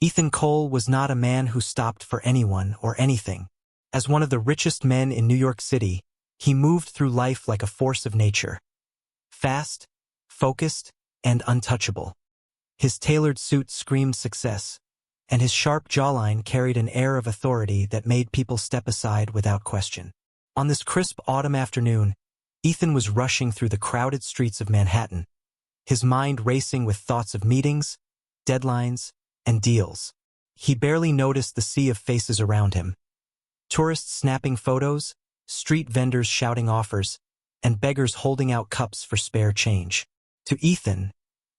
Ethan Cole was not a man who stopped for anyone or anything. As one of the richest men in New York City, he moved through life like a force of nature. Fast, focused, and untouchable. His tailored suit screamed success, and his sharp jawline carried an air of authority that made people step aside without question. On this crisp autumn afternoon, Ethan was rushing through the crowded streets of Manhattan, his mind racing with thoughts of meetings, deadlines, and deals. He barely noticed the sea of faces around him. Tourists snapping photos, street vendors shouting offers, and beggars holding out cups for spare change. To Ethan,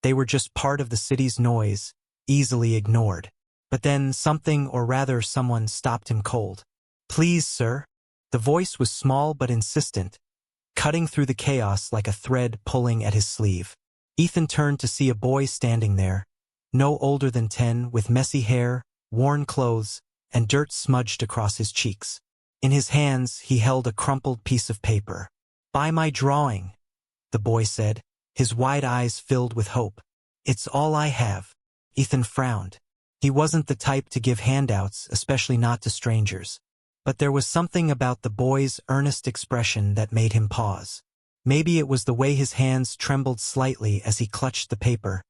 they were just part of the city's noise, easily ignored. But then something, or rather someone, stopped him cold. "Please, sir." The voice was small but insistent, cutting through the chaos like a thread pulling at his sleeve. Ethan turned to see a boy standing there, no older than 10, with messy hair, worn clothes, and dirt smudged across his cheeks. In his hands, he held a crumpled piece of paper. "Buy my drawing," the boy said, his wide eyes filled with hope. "It's all I have." Ethan frowned. He wasn't the type to give handouts, especially not to strangers. But there was something about the boy's earnest expression that made him pause. Maybe it was the way his hands trembled slightly as he clutched the paper,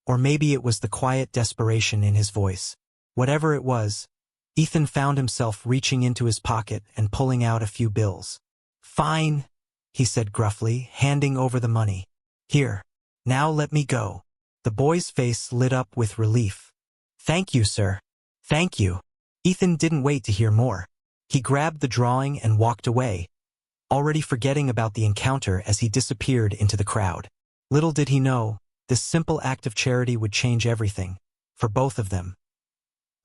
or maybe it was the quiet desperation in his voice. Whatever it was, Ethan found himself reaching into his pocket and pulling out a few bills. "Fine," he said gruffly, handing over the money. "Here. Now let me go." The boy's face lit up with relief. "Thank you, sir. Thank you." Ethan didn't wait to hear more. He grabbed the drawing and walked away, already forgetting about the encounter as he disappeared into the crowd. Little did he know, this simple act of charity would change everything, for both of them.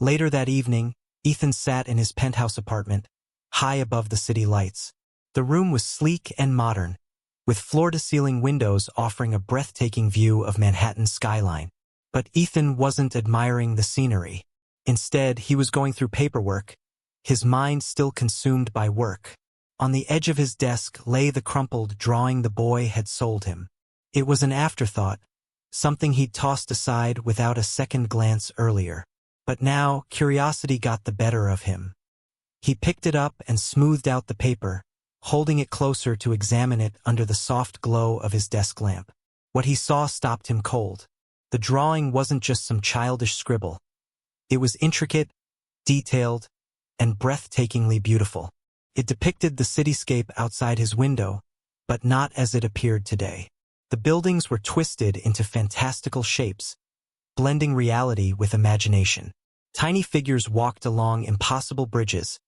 Later that evening, Ethan sat in his penthouse apartment, high above the city lights. The room was sleek and modern, with floor-to-ceiling windows offering a breathtaking view of Manhattan's skyline. But Ethan wasn't admiring the scenery. Instead, he was going through paperwork, his mind still consumed by work. On the edge of his desk lay the crumpled drawing the boy had sold him. It was an afterthought, something he'd tossed aside without a second glance earlier. But now, curiosity got the better of him. He picked it up and smoothed out the paper, holding it closer to examine it under the soft glow of his desk lamp. What he saw stopped him cold. The drawing wasn't just some childish scribble. It was intricate, detailed, and breathtakingly beautiful. It depicted the cityscape outside his window, but not as it appeared today. The buildings were twisted into fantastical shapes, blending reality with imagination. Tiny figures walked along impossible bridges,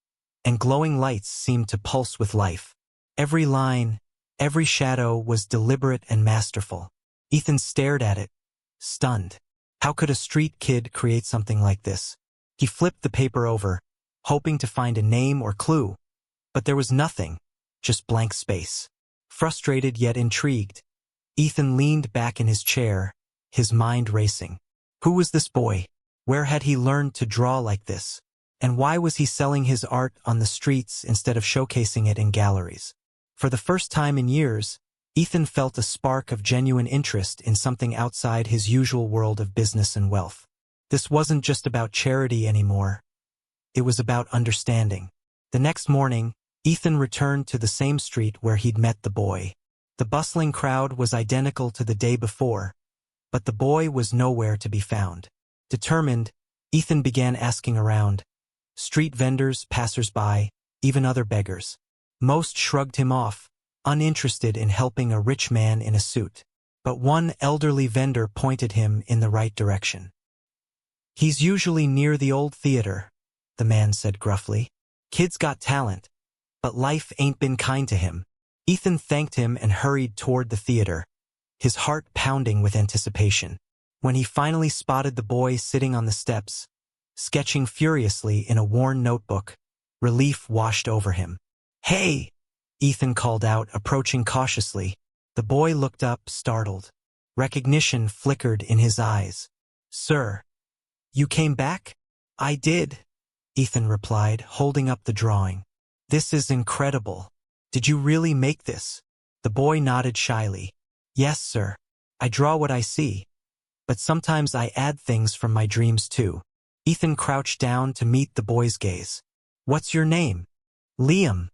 and glowing lights seemed to pulse with life. Every line, every shadow was deliberate and masterful. Ethan stared at it, stunned. How could a street kid create something like this? He flipped the paper over, hoping to find a name or clue, but there was nothing, just blank space. Frustrated yet intrigued, Ethan leaned back in his chair, his mind racing. Who was this boy? Where had he learned to draw like this? And why was he selling his art on the streets instead of showcasing it in galleries? For the first time in years, Ethan felt a spark of genuine interest in something outside his usual world of business and wealth. This wasn't just about charity anymore. It was about understanding. The next morning, Ethan returned to the same street where he'd met the boy. The bustling crowd was identical to the day before, but the boy was nowhere to be found. Determined, Ethan began asking around. Street vendors, passers-by, even other beggars. Most shrugged him off, uninterested in helping a rich man in a suit. But one elderly vendor pointed him in the right direction. "He's usually near the old theater," the man said gruffly. "Kid's got talent, but life ain't been kind to him." Ethan thanked him and hurried toward the theater, his heart pounding with anticipation. When he finally spotted the boy sitting on the steps, sketching furiously in a worn notebook, relief washed over him. "Hey!" Ethan called out, approaching cautiously. The boy looked up, startled. Recognition flickered in his eyes. "Sir, you came back?" "I did," Ethan replied, holding up the drawing. "This is incredible. Did you really make this?" The boy nodded shyly. "Yes, sir. I draw what I see. But sometimes I add things from my dreams too." Ethan crouched down to meet the boy's gaze. "What's your name?" "Liam,"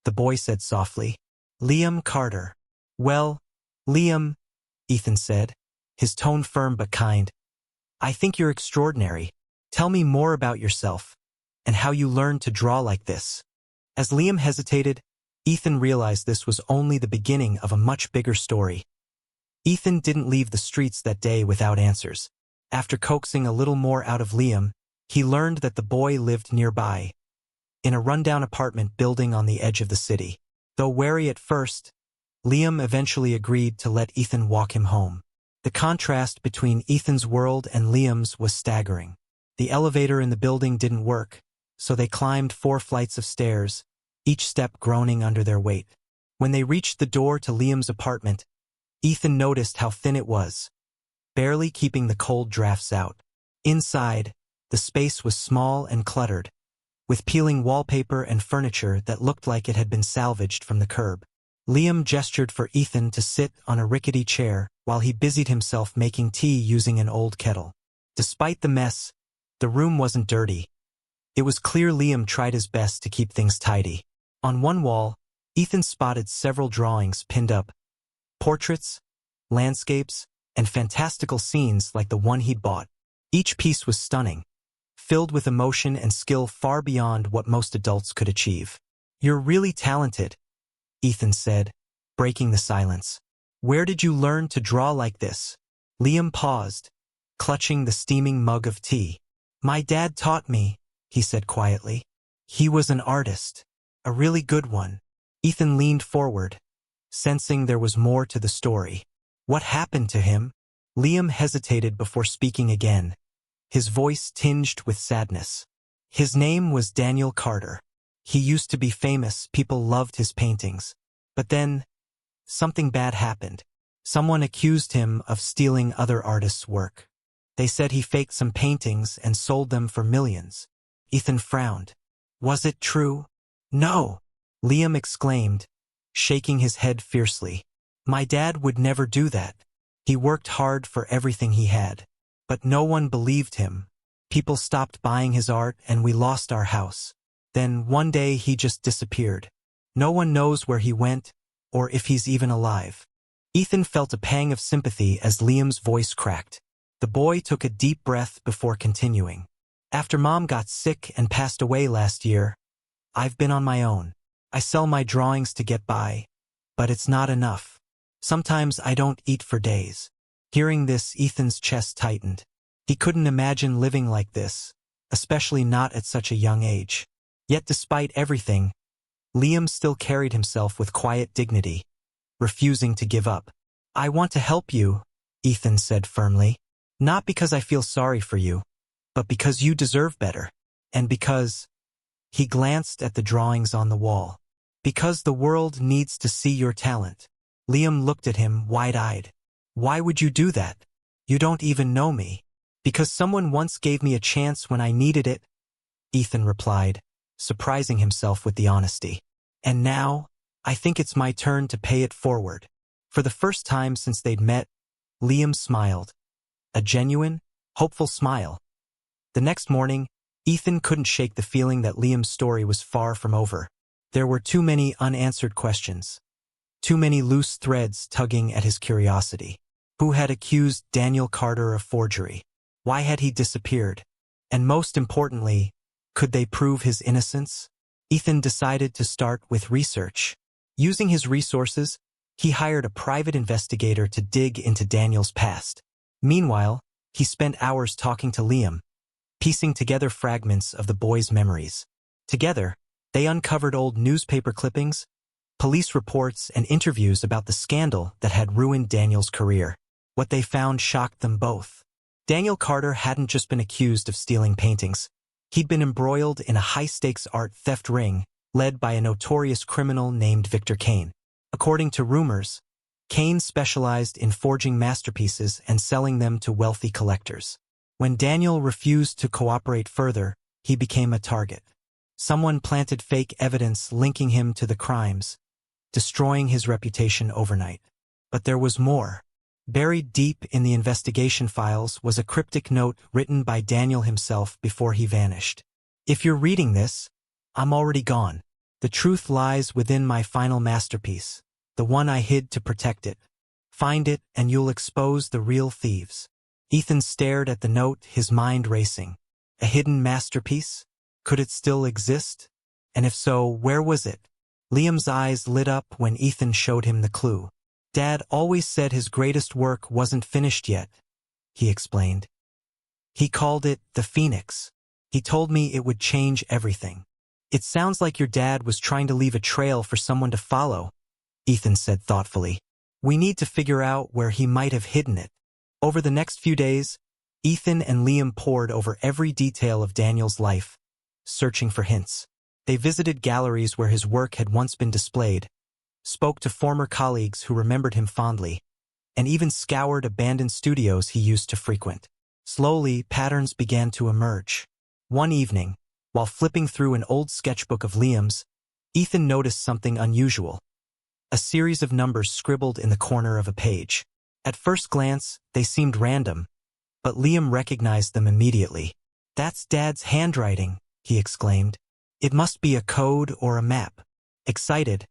the boy said softly. "Liam Carter." "Well, Liam," Ethan said, his tone firm but kind, "I think you're extraordinary. Tell me more about yourself and how you learned to draw like this." As Liam hesitated, Ethan realized this was only the beginning of a much bigger story. Ethan didn't leave the streets that day without answers. After coaxing a little more out of Liam, he learned that the boy lived nearby, in a rundown apartment building on the edge of the city. Though wary at first, Liam eventually agreed to let Ethan walk him home. The contrast between Ethan's world and Liam's was staggering. The elevator in the building didn't work, so they climbed 4 flights of stairs, each step groaning under their weight. When they reached the door to Liam's apartment, Ethan noticed how thin it was, barely keeping the cold drafts out. Inside, the space was small and cluttered, with peeling wallpaper and furniture that looked like it had been salvaged from the curb. Liam gestured for Ethan to sit on a rickety chair while he busied himself making tea using an old kettle. Despite the mess, the room wasn't dirty. It was clear Liam tried his best to keep things tidy. On one wall, Ethan spotted several drawings pinned up, portraits, landscapes, and fantastical scenes like the one he'd bought. Each piece was stunning, filled with emotion and skill far beyond what most adults could achieve. "You're really talented," Ethan said, breaking the silence. "Where did you learn to draw like this?" Liam paused, clutching the steaming mug of tea. "My dad taught me," he said quietly. "He was an artist, a really good one." Ethan leaned forward, sensing there was more to the story. "What happened to him?" Liam hesitated before speaking again, his voice tinged with sadness. "His name was Daniel Carter. He used to be famous, people loved his paintings. But then, something bad happened. Someone accused him of stealing other artists' work. They said he faked some paintings and sold them for millions." Ethan frowned. "Was it true?" "No," Liam exclaimed, shaking his head fiercely. "My dad would never do that. He worked hard for everything he had. But no one believed him. People stopped buying his art and we lost our house. Then one day he just disappeared. No one knows where he went or if he's even alive." Ethan felt a pang of sympathy as Liam's voice cracked. The boy took a deep breath before continuing. "After Mom got sick and passed away last year, I've been on my own. I sell my drawings to get by, but it's not enough. Sometimes I don't eat for days." Hearing this, Ethan's chest tightened. He couldn't imagine living like this, especially not at such a young age. Yet despite everything, Liam still carried himself with quiet dignity, refusing to give up. "I want to help you," Ethan said firmly. "Not because I feel sorry for you, but because you deserve better. And because—" he glanced at the drawings on the wall. "Because the world needs to see your talent." Liam looked at him wide-eyed. "Why would you do that? You don't even know me." "Because someone once gave me a chance when I needed it," Ethan replied, surprising himself with the honesty. "And now, I think it's my turn to pay it forward." For the first time since they'd met, Liam smiled. A genuine, hopeful smile. The next morning, Ethan couldn't shake the feeling that Liam's story was far from over. There were too many unanswered questions. Too many loose threads tugging at his curiosity. Who had accused Daniel Carter of forgery? Why had he disappeared? And most importantly, could they prove his innocence? Ethan decided to start with research. Using his resources, he hired a private investigator to dig into Daniel's past. Meanwhile, he spent hours talking to Liam, piecing together fragments of the boy's memories. Together, they uncovered old newspaper clippings, police reports, and interviews about the scandal that had ruined Daniel's career. What they found shocked them both. Daniel Carter hadn't just been accused of stealing paintings. He'd been embroiled in a high-stakes art theft ring led by a notorious criminal named Victor Kane. According to rumors, Kane specialized in forging masterpieces and selling them to wealthy collectors. When Daniel refused to cooperate further, he became a target. Someone planted fake evidence linking him to the crimes, destroying his reputation overnight. But there was more. Buried deep in the investigation files was a cryptic note written by Daniel himself before he vanished. If you're reading this, I'm already gone. The truth lies within my final masterpiece, the one I hid to protect it. Find it and you'll expose the real thieves. Ethan stared at the note, his mind racing. A hidden masterpiece? Could it still exist? And if so, where was it? Liam's eyes lit up when Ethan showed him the clue. Dad always said his greatest work wasn't finished yet, he explained. He called it the Phoenix. He told me it would change everything. It sounds like your dad was trying to leave a trail for someone to follow, Ethan said thoughtfully. We need to figure out where he might have hidden it. Over the next few days, Ethan and Liam pored over every detail of Daniel's life, searching for hints. They visited galleries where his work had once been displayed, spoke to former colleagues who remembered him fondly, and even scoured abandoned studios he used to frequent. Slowly, patterns began to emerge. One evening, while flipping through an old sketchbook of Liam's, Ethan noticed something unusual. A series of numbers scribbled in the corner of a page. At first glance, they seemed random, but Liam recognized them immediately. That's Dad's handwriting, he exclaimed. It must be a code or a map. Excited,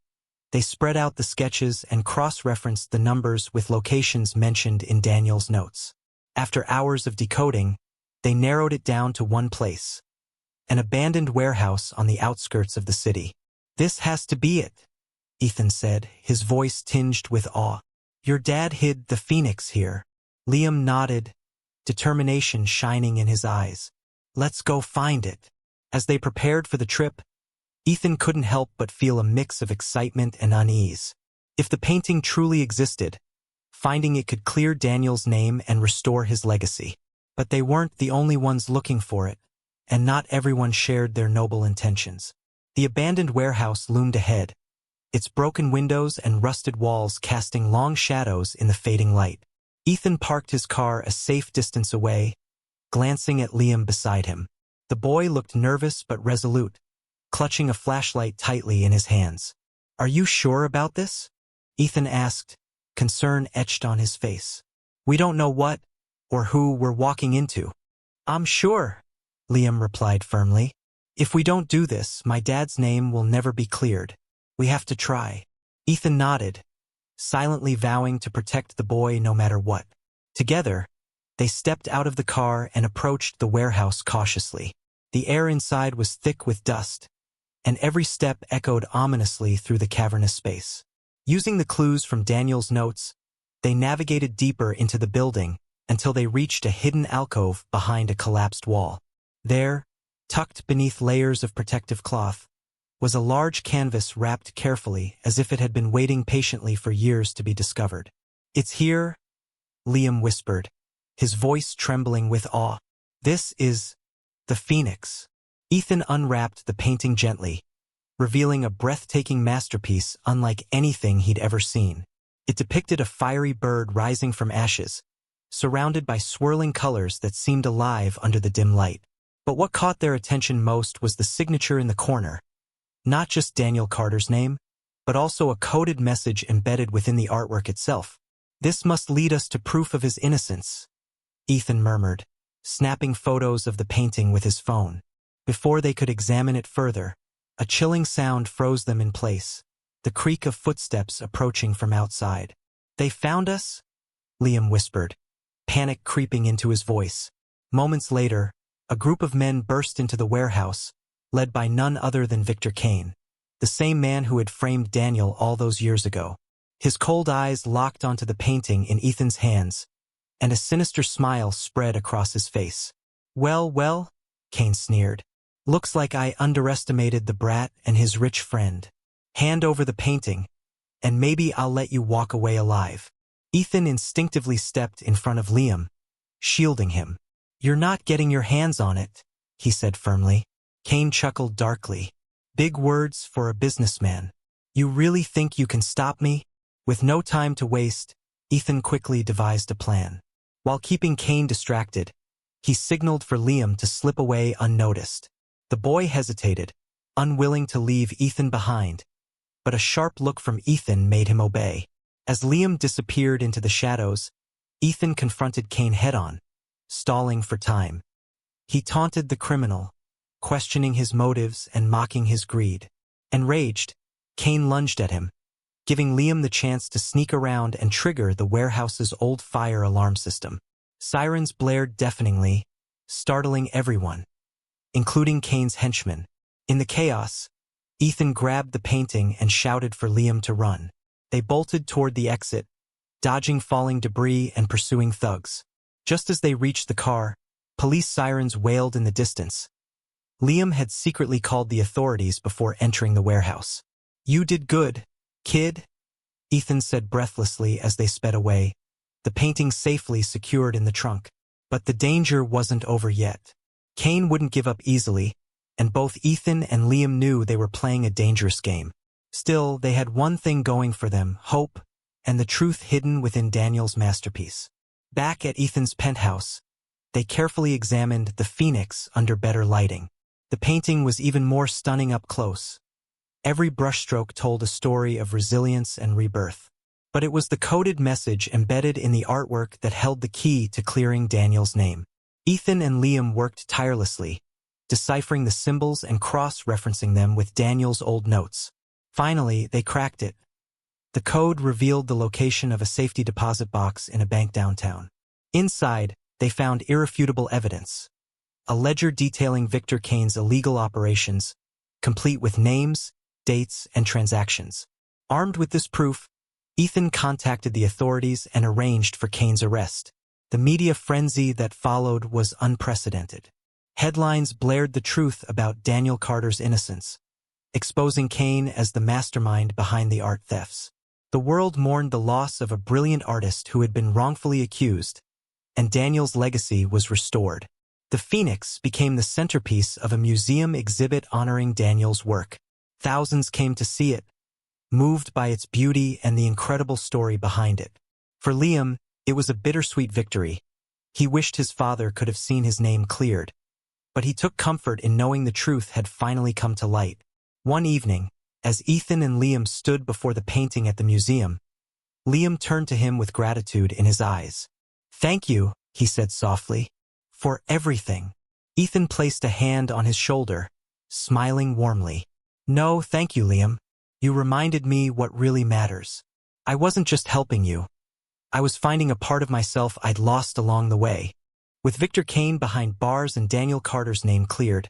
they spread out the sketches and cross-referenced the numbers with locations mentioned in Daniel's notes. After hours of decoding, they narrowed it down to one place. An abandoned warehouse on the outskirts of the city. This has to be it, Ethan said, his voice tinged with awe. Your dad hid the Phoenix here. Liam nodded, determination shining in his eyes. Let's go find it. As they prepared for the trip, Ethan couldn't help but feel a mix of excitement and unease. If the painting truly existed, finding it could clear Daniel's name and restore his legacy. But they weren't the only ones looking for it, and not everyone shared their noble intentions. The abandoned warehouse loomed ahead, its broken windows and rusted walls casting long shadows in the fading light. Ethan parked his car a safe distance away, glancing at Liam beside him. The boy looked nervous but resolute, clutching a flashlight tightly in his hands. Are you sure about this? Ethan asked, concern etched on his face. We don't know what or who we're walking into. I'm sure, Liam replied firmly. If we don't do this, my dad's name will never be cleared. We have to try. Ethan nodded, silently vowing to protect the boy no matter what. Together, they stepped out of the car and approached the warehouse cautiously. The air inside was thick with dust, and every step echoed ominously through the cavernous space. Using the clues from Daniel's notes, they navigated deeper into the building until they reached a hidden alcove behind a collapsed wall. There, tucked beneath layers of protective cloth, was a large canvas wrapped carefully as if it had been waiting patiently for years to be discovered. It's here, Liam whispered, his voice trembling with awe. This is the Phoenix. Ethan unwrapped the painting gently, revealing a breathtaking masterpiece unlike anything he'd ever seen. It depicted a fiery bird rising from ashes, surrounded by swirling colors that seemed alive under the dim light. But what caught their attention most was the signature in the corner. Not just Daniel Carter's name, but also a coded message embedded within the artwork itself. This must lead us to proof of his innocence, Ethan murmured, snapping photos of the painting with his phone. Before they could examine it further, a chilling sound froze them in place, the creak of footsteps approaching from outside. They found us? Liam whispered, panic creeping into his voice. Moments later, a group of men burst into the warehouse, led by none other than Victor Kane, the same man who had framed Daniel all those years ago. His cold eyes locked onto the painting in Ethan's hands, and a sinister smile spread across his face. Well, Kane sneered. Looks like I underestimated the brat and his rich friend. Hand over the painting, and maybe I'll let you walk away alive. Ethan instinctively stepped in front of Liam, shielding him. You're not getting your hands on it, he said firmly. Kane chuckled darkly. Big words for a businessman. You really think you can stop me? With no time to waste, Ethan quickly devised a plan. While keeping Kane distracted, he signaled for Liam to slip away unnoticed. The boy hesitated, unwilling to leave Ethan behind, but a sharp look from Ethan made him obey. As Liam disappeared into the shadows, Ethan confronted Kane head-on, stalling for time. He taunted the criminal, questioning his motives and mocking his greed. Enraged, Kane lunged at him, giving Liam the chance to sneak around and trigger the warehouse's old fire alarm system. Sirens blared deafeningly, startling everyone, including Kane's henchmen. In the chaos, Ethan grabbed the painting and shouted for Liam to run. They bolted toward the exit, dodging falling debris and pursuing thugs. Just as they reached the car, police sirens wailed in the distance. Liam had secretly called the authorities before entering the warehouse. "You did good, kid," Ethan said breathlessly as they sped away, the painting safely secured in the trunk. But the danger wasn't over yet. Kane wouldn't give up easily, and both Ethan and Liam knew they were playing a dangerous game. Still, they had one thing going for them: hope, and the truth hidden within Daniel's masterpiece. Back at Ethan's penthouse, they carefully examined the Phoenix under better lighting. The painting was even more stunning up close. Every brushstroke told a story of resilience and rebirth. But it was the coded message embedded in the artwork that held the key to clearing Daniel's name. Ethan and Liam worked tirelessly, deciphering the symbols and cross-referencing them with Daniel's old notes. Finally, they cracked it. The code revealed the location of a safety deposit box in a bank downtown. Inside, they found irrefutable evidence: a ledger detailing Victor Kane's illegal operations, complete with names, dates, and transactions. Armed with this proof, Ethan contacted the authorities and arranged for Kane's arrest. The media frenzy that followed was unprecedented. Headlines blared the truth about Daniel Carter's innocence, exposing Kane as the mastermind behind the art thefts. The world mourned the loss of a brilliant artist who had been wrongfully accused, and Daniel's legacy was restored. The Phoenix became the centerpiece of a museum exhibit honoring Daniel's work. Thousands came to see it, moved by its beauty and the incredible story behind it. For Liam, it was a bittersweet victory. He wished his father could have seen his name cleared, but he took comfort in knowing the truth had finally come to light. One evening, as Ethan and Liam stood before the painting at the museum, Liam turned to him with gratitude in his eyes. "Thank you," he said softly, "for everything." Ethan placed a hand on his shoulder, smiling warmly. "No, thank you, Liam. You reminded me what really matters. I wasn't just helping you. I was finding a part of myself I'd lost along the way." With Victor Kane behind bars and Daniel Carter's name cleared,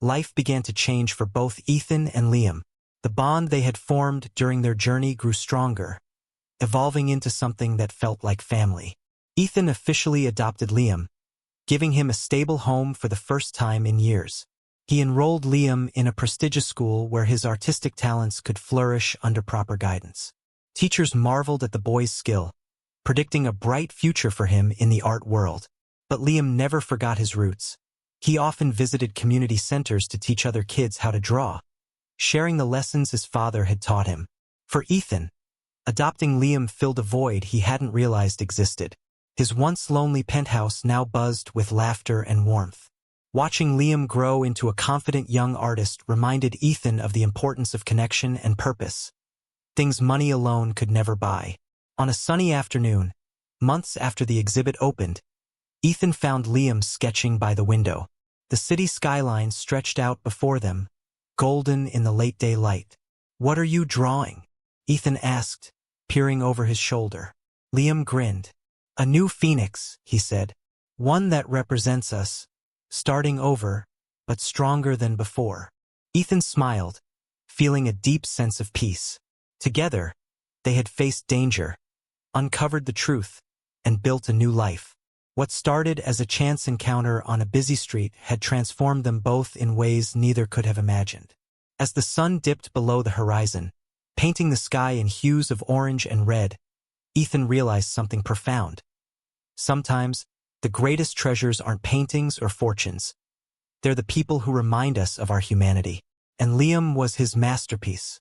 life began to change for both Ethan and Liam. The bond they had formed during their journey grew stronger, evolving into something that felt like family. Ethan officially adopted Liam, giving him a stable home for the first time in years. He enrolled Liam in a prestigious school where his artistic talents could flourish under proper guidance. Teachers marveled at the boy's skill, predicting a bright future for him in the art world. But Liam never forgot his roots. He often visited community centers to teach other kids how to draw, sharing the lessons his father had taught him. For Ethan, adopting Liam filled a void he hadn't realized existed. His once lonely penthouse now buzzed with laughter and warmth. Watching Liam grow into a confident young artist reminded Ethan of the importance of connection and purpose, things money alone could never buy. On a sunny afternoon, months after the exhibit opened, Ethan found Liam sketching by the window. The city skyline stretched out before them, golden in the late-day light. "What are you drawing?" Ethan asked, peering over his shoulder. Liam grinned. "A new phoenix," he said. "One that represents us, starting over, but stronger than before." Ethan smiled, feeling a deep sense of peace. Together, they had faced danger, uncovered the truth, and built a new life. What started as a chance encounter on a busy street had transformed them both in ways neither could have imagined. As the sun dipped below the horizon, painting the sky in hues of orange and red, Ethan realized something profound. Sometimes, the greatest treasures aren't paintings or fortunes. They're the people who remind us of our humanity. And Liam was his masterpiece.